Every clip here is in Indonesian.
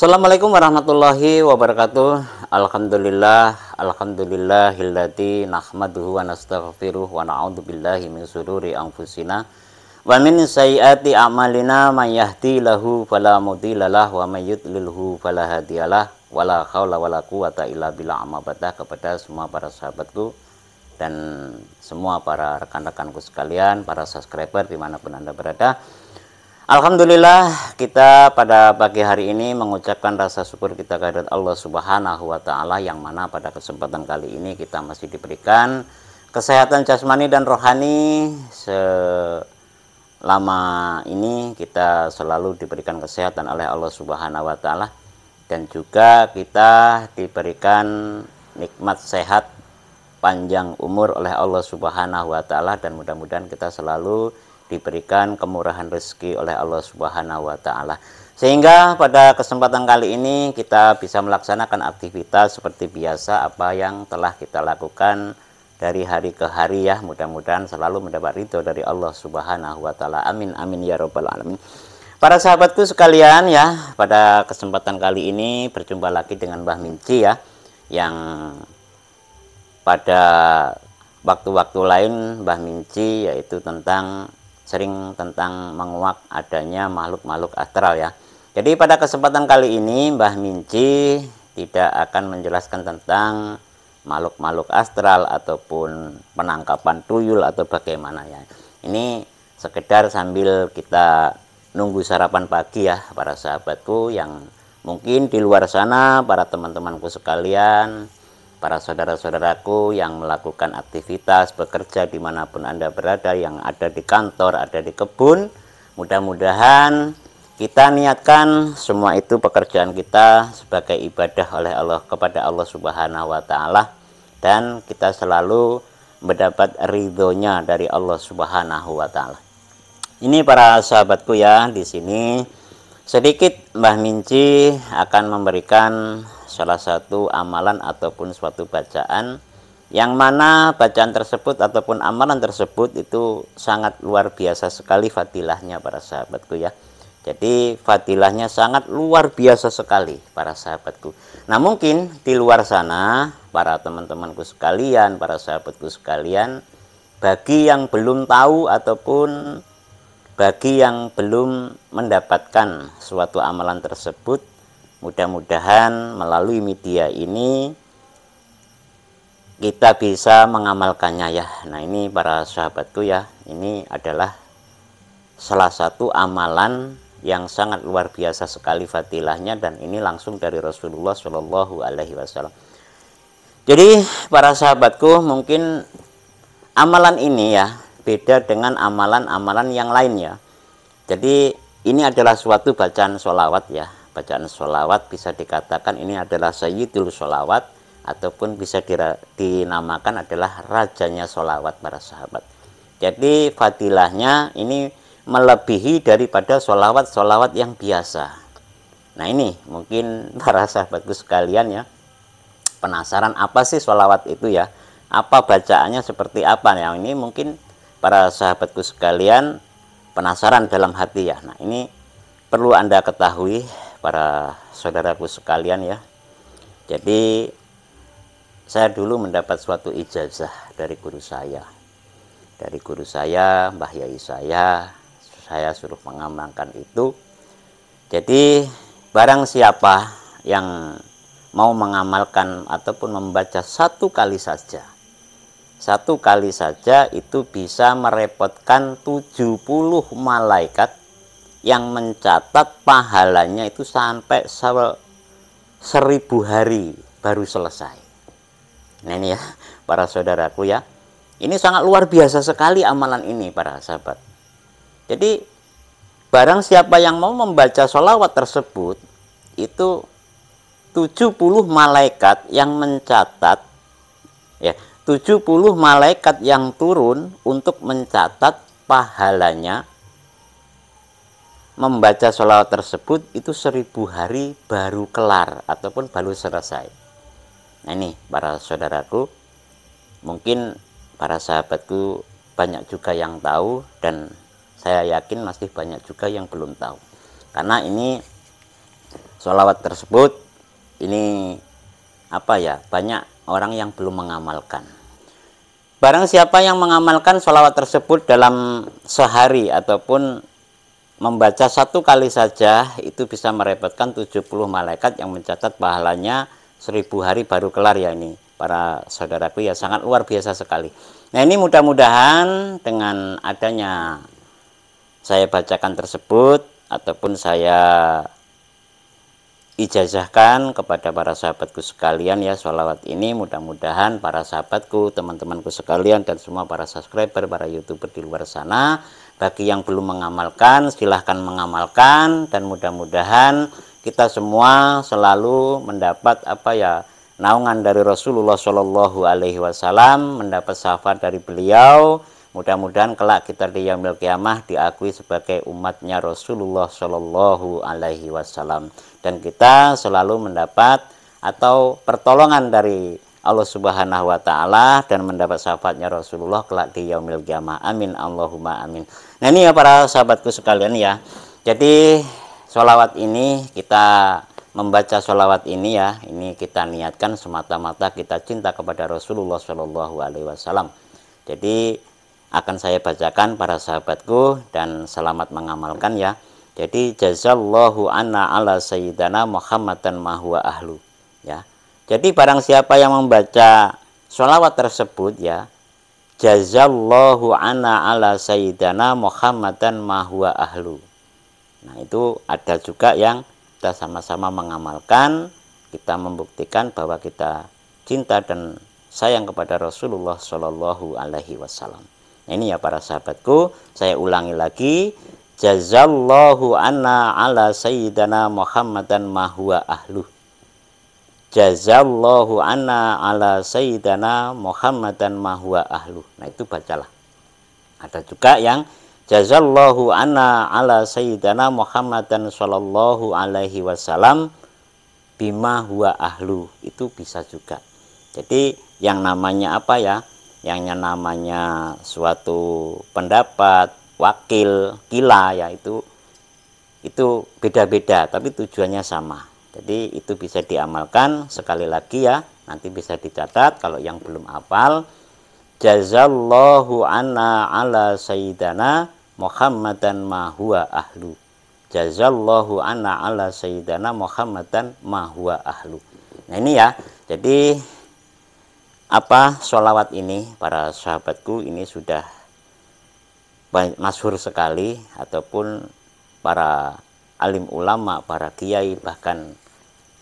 Assalamualaikum warahmatullahi wabarakatuh. Alhamdulillahillati nahmaduhu wa nastaghfiruh wa na'udzubillahi min sururi anfusina wa min sayyiati a'malina may yahdihillahu fala mudhillalah wa may yudlilhu fala hadiyalah wala haula wala quwata illa billah. Amma ba'da, kepada semua para sahabatku dan semua para rekan-rekanku sekalian, para subscriber dimanapun Anda berada, alhamdulillah, kita pada pagi hari ini mengucapkan rasa syukur kita kehadirat Allah Subhanahu wa Ta'ala, yang mana pada kesempatan kali ini kita masih diberikan kesehatan jasmani dan rohani. Selama ini kita selalu diberikan kesehatan oleh Allah Subhanahu wa Ta'ala, dan juga kita diberikan nikmat sehat panjang umur oleh Allah Subhanahu wa Ta'ala, dan mudah-mudahan kita selalu diberikan kemurahan rezeki oleh Allah Subhanahu wa Ta'ala, sehingga pada kesempatan kali ini kita bisa melaksanakan aktivitas seperti biasa apa yang telah kita lakukan dari hari ke hari, ya. Mudah-mudahan selalu mendapat ridho dari Allah Subhanahu wa Ta'ala. Amin amin ya robbal alamin. Para sahabatku sekalian, ya, pada kesempatan kali ini berjumpa lagi dengan Mbah Minci, ya, yang pada waktu-waktu lain Mbah Minci yaitu sering tentang menguak adanya makhluk-makhluk astral, ya. Jadi pada kesempatan kali ini Mbah Minci tidak akan menjelaskan tentang makhluk-makhluk astral ataupun penangkapan tuyul atau bagaimana, ya. Ini sekedar sambil kita nunggu sarapan pagi, ya, para sahabatku yang mungkin di luar sana, para teman-temanku sekalian, para saudara-saudaraku yang melakukan aktivitas bekerja dimanapun Anda berada, yang ada di kantor, ada di kebun, mudah-mudahan kita niatkan semua itu pekerjaan kita sebagai ibadah oleh Allah kepada Allah Subhanahu wa Ta'ala, dan kita selalu mendapat ridhonya dari Allah Subhanahu wa Ta'ala. Ini para sahabatku, ya, di sini sedikit Mbah Minci akan memberikan salah satu amalan ataupun suatu bacaan, yang mana bacaan tersebut ataupun amalan tersebut itu sangat luar biasa sekali fadilahnya, para sahabatku, ya. Jadi fadilahnya sangat luar biasa sekali, para sahabatku. Nah, mungkin di luar sana para teman-temanku sekalian, para sahabatku sekalian, bagi yang belum tahu ataupun bagi yang belum mendapatkan suatu amalan tersebut, mudah-mudahan melalui media ini kita bisa mengamalkannya, ya. Nah, ini para sahabatku, ya, ini adalah salah satu amalan yang sangat luar biasa sekali fadilahnya, dan ini langsung dari Rasulullah Shallallahu Alaihi Wasallam. Jadi para sahabatku, mungkin amalan ini, ya, beda dengan amalan-amalan yang lainnya. Jadi ini adalah suatu bacaan sholawat, ya. Bacaan sholawat bisa dikatakan ini adalah sayyidul sholawat, ataupun bisa dinamakan adalah rajanya sholawat, para sahabat. Jadi fadilahnya ini melebihi daripada sholawat-sholawat yang biasa. Nah, ini mungkin para sahabatku sekalian, ya, penasaran apa sih sholawat itu, ya, apa bacaannya seperti apa, ya. Ini mungkin para sahabatku sekalian penasaran dalam hati, ya. Nah, ini perlu Anda ketahui, para saudaraku sekalian, ya. Jadi saya dulu mendapat suatu ijazah dari guru saya. Dari guru saya, Mbah Yai saya suruh mengamalkan itu. Jadi barang siapa yang mau mengamalkan ataupun membaca satu kali saja itu bisa merepotkan 70 malaikat yang mencatat pahalanya itu sampai 1000 hari baru selesai. Nah, ini, ya, para saudaraku, ya, ini sangat luar biasa sekali amalan ini, para sahabat. Jadi barang siapa yang mau membaca sholawat tersebut, itu 70 malaikat yang mencatat, ya, 70 malaikat yang turun untuk mencatat pahalanya membaca sholawat tersebut itu 1000 hari baru kelar ataupun baru selesai. Nah, ini para saudaraku, mungkin para sahabatku banyak juga yang tahu, dan saya yakin masih banyak juga yang belum tahu, karena ini Sholawat tersebut ini apa ya, banyak orang yang belum mengamalkan. Barang siapa yang mengamalkan sholawat tersebut dalam sehari ataupun membaca satu kali saja, itu bisa merepotkan 70 malaikat yang mencatat pahalanya 1000 hari baru kelar ya ini. Para saudaraku ya, sangat luar biasa sekali. Nah ini mudah-mudahan dengan adanya saya bacakan tersebut ataupun saya ijazahkan kepada para sahabatku sekalian ya, sholawat ini mudah-mudahan para sahabatku, teman-temanku sekalian, dan semua para subscriber, para youtuber di luar sana, bagi yang belum mengamalkan silahkan mengamalkan, dan mudah-mudahan kita semua selalu mendapat apa ya, naungan dari Rasulullah Shallallahu Alaihi Wasallam, mendapat syafaat dari beliau. Mudah-mudahan kelak kita di yaumil kiamah diakui sebagai umatnya Rasulullah Shallallahu Alaihi Wasallam, dan kita selalu mendapat atau pertolongan dari Allah Subhanahu Wa Taala dan mendapat syafaatnya Rasulullah kelak di yaumil kiamah. Amin Allahumma amin. Nah ini ya para sahabatku sekalian ya. Jadi sholawat ini, kita membaca sholawat ini ya, ini kita niatkan semata-mata kita cinta kepada Rasulullah Shallallahu Alaihi Wasallam. Jadi akan saya bacakan para sahabatku, dan selamat mengamalkan ya. Jadi jazallahu anna ala sayyidana Muhammadan ma huwa ahlu ya. Jadi barang siapa yang membaca sholawat tersebut ya, jazallahu anna ala sayyidana Muhammadan ma huwa ahlu. Nah itu ada juga yang kita sama-sama mengamalkan, kita membuktikan bahwa kita cinta dan sayang kepada Rasulullah Shallallahu Alaihi Wasallam. Nah, ini ya para sahabatku, saya ulangi lagi, jazallahu anna ala sayyidana Muhammadan ma huwa ahlu. Jazallahu anna ala sayyidana Muhammadan ma huwa ahlu. Nah itu bacalah. Ada juga yang jazallahu anna ala sayyidana Muhammadan sallallahu alaihi wasallam bima huwa ahlu. Itu bisa juga. Jadi yang namanya apa ya, yang namanya suatu pendapat, wakil, kila ya, itu beda-beda tapi tujuannya sama. Jadi itu bisa diamalkan. Sekali lagi ya, nanti bisa dicatat kalau yang belum hafal. Jazallahu anna ala sayyidana Muhammadan ma huwa ahlu. Jazallahu anna ala sayyidana Muhammadan ma huwa ahlu. Nah ini ya, jadi apa, sholawat ini para sahabatku ini sudah masyhur sekali, ataupun para alim ulama, para kiai, bahkan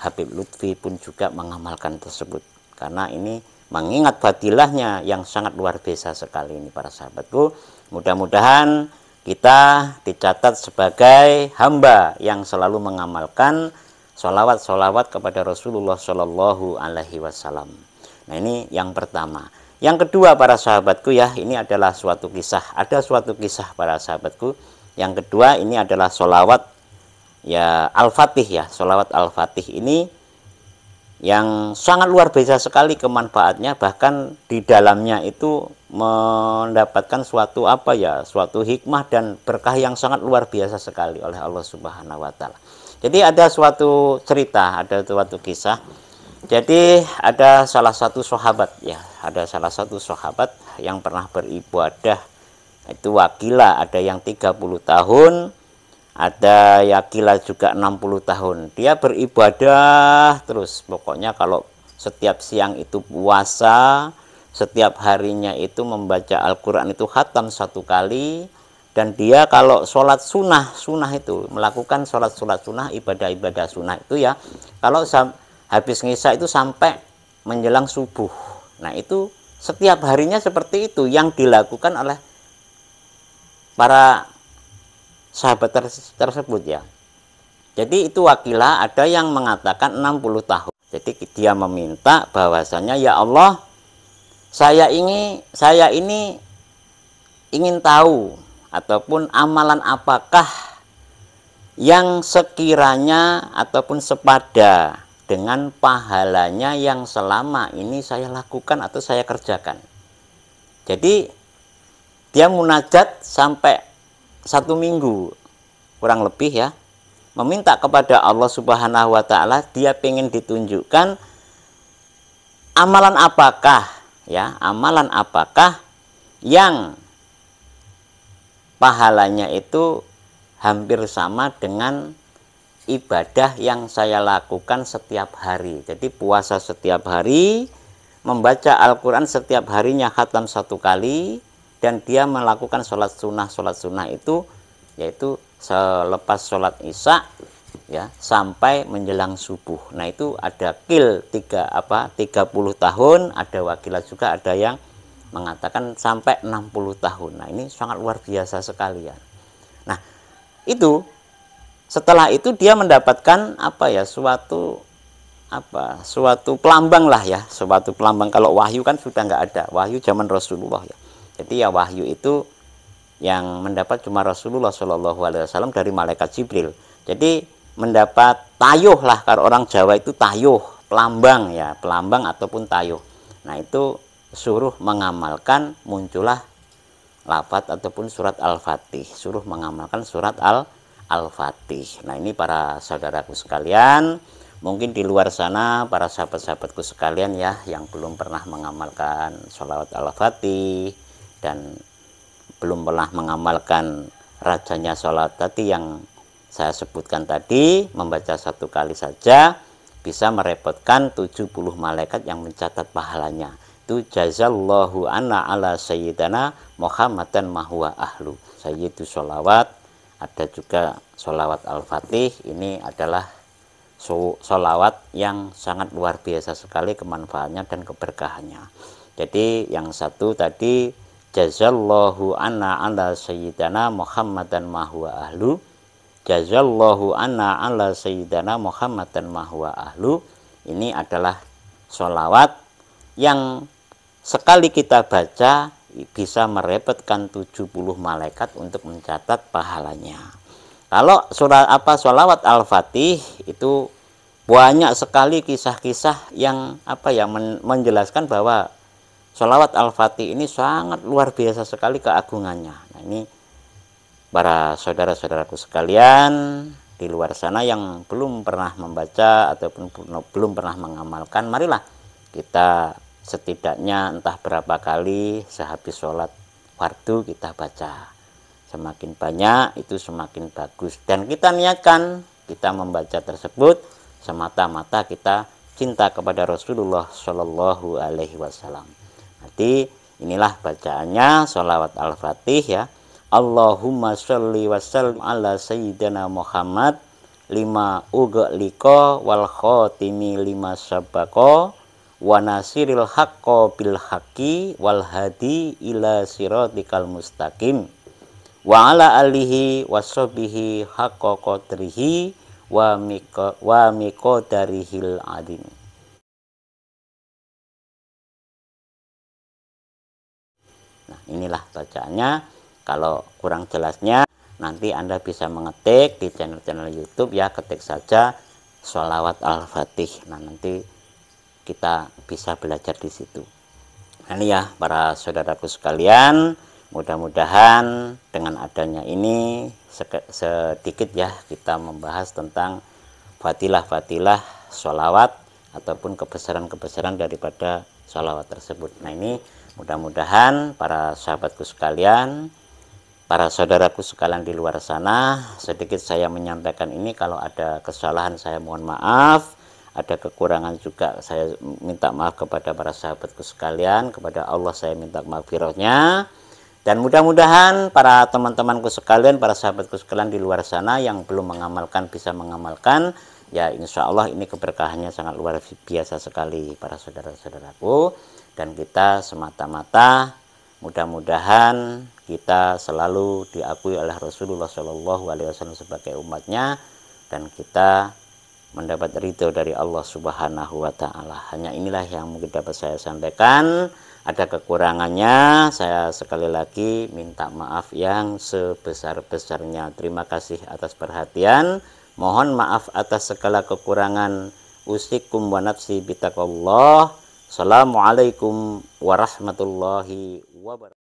Habib Lutfi pun juga mengamalkan tersebut, karena ini mengingat fadilahnya yang sangat luar biasa sekali ini para sahabatku. Mudah-mudahan kita dicatat sebagai hamba yang selalu mengamalkan sholawat kepada Rasulullah Shallallahu Alaihi Wasallam. Nah ini yang pertama. Yang kedua para sahabatku ya, ini adalah suatu kisah. Ada suatu kisah para sahabatku. Yang kedua ini adalah sholawat ya Al-Fatih ya. Sholawat Al-Fatih ini yang sangat luar biasa sekali kemanfaatnya. Bahkan di dalamnya itu mendapatkan suatu apa ya, suatu hikmah dan berkah yang sangat luar biasa sekali oleh Allah Subhanahu Wa Taala. Jadi ada suatu cerita, ada suatu kisah. Jadi ada salah satu sahabat ya, ada salah satu sahabat yang pernah beribadah, itu wakila, ada yang 30 tahun, ada yakila juga 60 tahun. Dia beribadah terus, pokoknya kalau setiap siang itu puasa, setiap harinya itu membaca Al-Quran itu khatam 1 kali, dan dia kalau sholat sunnah itu, melakukan sholat sunnah, ibadah sunnah itu ya, kalau habis ngisa itu sampai menjelang subuh. Nah itu setiap harinya seperti itu yang dilakukan oleh para sahabat tersebut ya. Jadi itu wakilah, ada yang mengatakan 60 tahun. Jadi dia meminta bahwasanya, ya Allah, saya ini ingin tahu ataupun amalan apakah yang sekiranya ataupun sepada dengan pahalanya yang selama ini saya lakukan atau saya kerjakan. Jadi dia munajat sampai 1 minggu kurang lebih ya, meminta kepada Allah Subhanahu wa taala, dia ingin ditunjukkan amalan apakah ya, amalan apakah yang pahalanya itu hampir sama dengan ibadah yang saya lakukan setiap hari. Jadi puasa setiap hari, membaca Al-Quran setiap harinya khatam 1 kali, dan dia melakukan sholat sunnah itu yaitu selepas sholat isya ya sampai menjelang subuh. Nah itu ada 30 tahun, ada wakilah juga, ada yang mengatakan sampai 60 tahun. Nah ini sangat luar biasa sekali ya. Nah itu setelah itu dia mendapatkan suatu pelambang lah ya, suatu pelambang. Kalau wahyu kan sudah nggak ada, wahyu zaman Rasulullah ya. Jadi ya wahyu itu yang mendapat cuma Rasulullah Shallallahu Alaihi Wasallam dari malaikat Jibril. Jadi mendapat tayuh lah, kalau orang Jawa itu tayuh, pelambang ya, pelambang ataupun tayuh. Nah itu suruh mengamalkan, muncullah lafaz ataupun surat Al-Fatih, suruh mengamalkan surat Al-Fatih. Nah ini para saudaraku sekalian, mungkin di luar sana para sahabat-sahabatku sekalian ya yang belum pernah mengamalkan sholawat Al-Fatih dan belum pernah mengamalkan rajanya sholat tadi yang saya sebutkan tadi, membaca 1 kali saja bisa merepotkan 70 malaikat yang mencatat pahalanya. Itu jazallahu anna ala sayyidana Muhammadan mahwa ahlu. Sayyidu sholawat. Ada juga sholawat Al-Fatih. Ini adalah sholawat yang sangat luar biasa sekali kemanfaatnya dan keberkahannya. Jadi yang satu tadi jazallahu anna ala sayyidana Muhammadan mahwa ahlu. Jazallahu anna ala sayyidana Muhammadan mahwa ahlu. Ini adalah sholawat yang sekali kita baca bisa merepotkan 70 malaikat untuk mencatat pahalanya. Kalau sholawat Al-Fatih itu banyak sekali kisah-kisah yang menjelaskan bahwa sholawat Al-Fatih ini sangat luar biasa sekali keagungannya. Nah ini para saudara-saudaraku sekalian di luar sana yang belum pernah membaca ataupun belum pernah mengamalkan, marilah kita setidaknya entah berapa kali sehabis sholat fardu kita baca. Semakin banyak itu semakin bagus, dan kita niatkan kita membaca tersebut semata-mata kita cinta kepada Rasulullah Shallallahu Alaihi Wasallam. Nanti inilah bacaannya sholawat Al-Fatih ya. Allahumma sholli wa sallim ala sayyidina Muhammad lima ughliqa wal khatimi lima sabaqa wa nasiril haqqo bil haqqi wal hadi ila siratikal mustaqim wa ala alihi washabihi haqqa qadrihi wa miqdarihil adim. Nah inilah bacaannya. Kalau kurang jelasnya nanti Anda bisa mengetik di channel-channel YouTube ya, ketik saja sholawat Al-Fatih. Nah nanti kita bisa belajar di situ. Nah ini ya para saudaraku sekalian, mudah-mudahan dengan adanya ini sedikit ya kita membahas tentang fadilah-fadilah sholawat ataupun kebesaran-kebesaran daripada sholawat tersebut. Nah ini mudah-mudahan para sahabatku sekalian, para saudaraku sekalian di luar sana, sedikit saya menyampaikan ini. Kalau ada kesalahan saya mohon maaf, ada kekurangan juga saya minta maaf kepada para sahabatku sekalian, kepada Allah saya minta maghfirahnya. Dan mudah-mudahan para teman-temanku sekalian, para sahabatku sekalian di luar sana yang belum mengamalkan bisa mengamalkan. Ya insya Allah ini keberkahannya sangat luar biasa sekali para saudara-saudaraku. Dan kita semata-mata mudah-mudahan kita selalu diakui oleh Rasulullah Shallallahu Alaihi Wasallam sebagai umatnya, dan kita mendapat ridho dari Allah Subhanahu Wa Taala. Hanya inilah yang mungkin dapat saya sampaikan. Ada kekurangannya, saya sekali lagi minta maaf yang sebesar-besarnya. Terima kasih atas perhatian. Mohon maaf atas segala kekurangan. Usikum wa nafsi bitaqwallah. Assalamualaikum warahmatullahi wabarakatuh.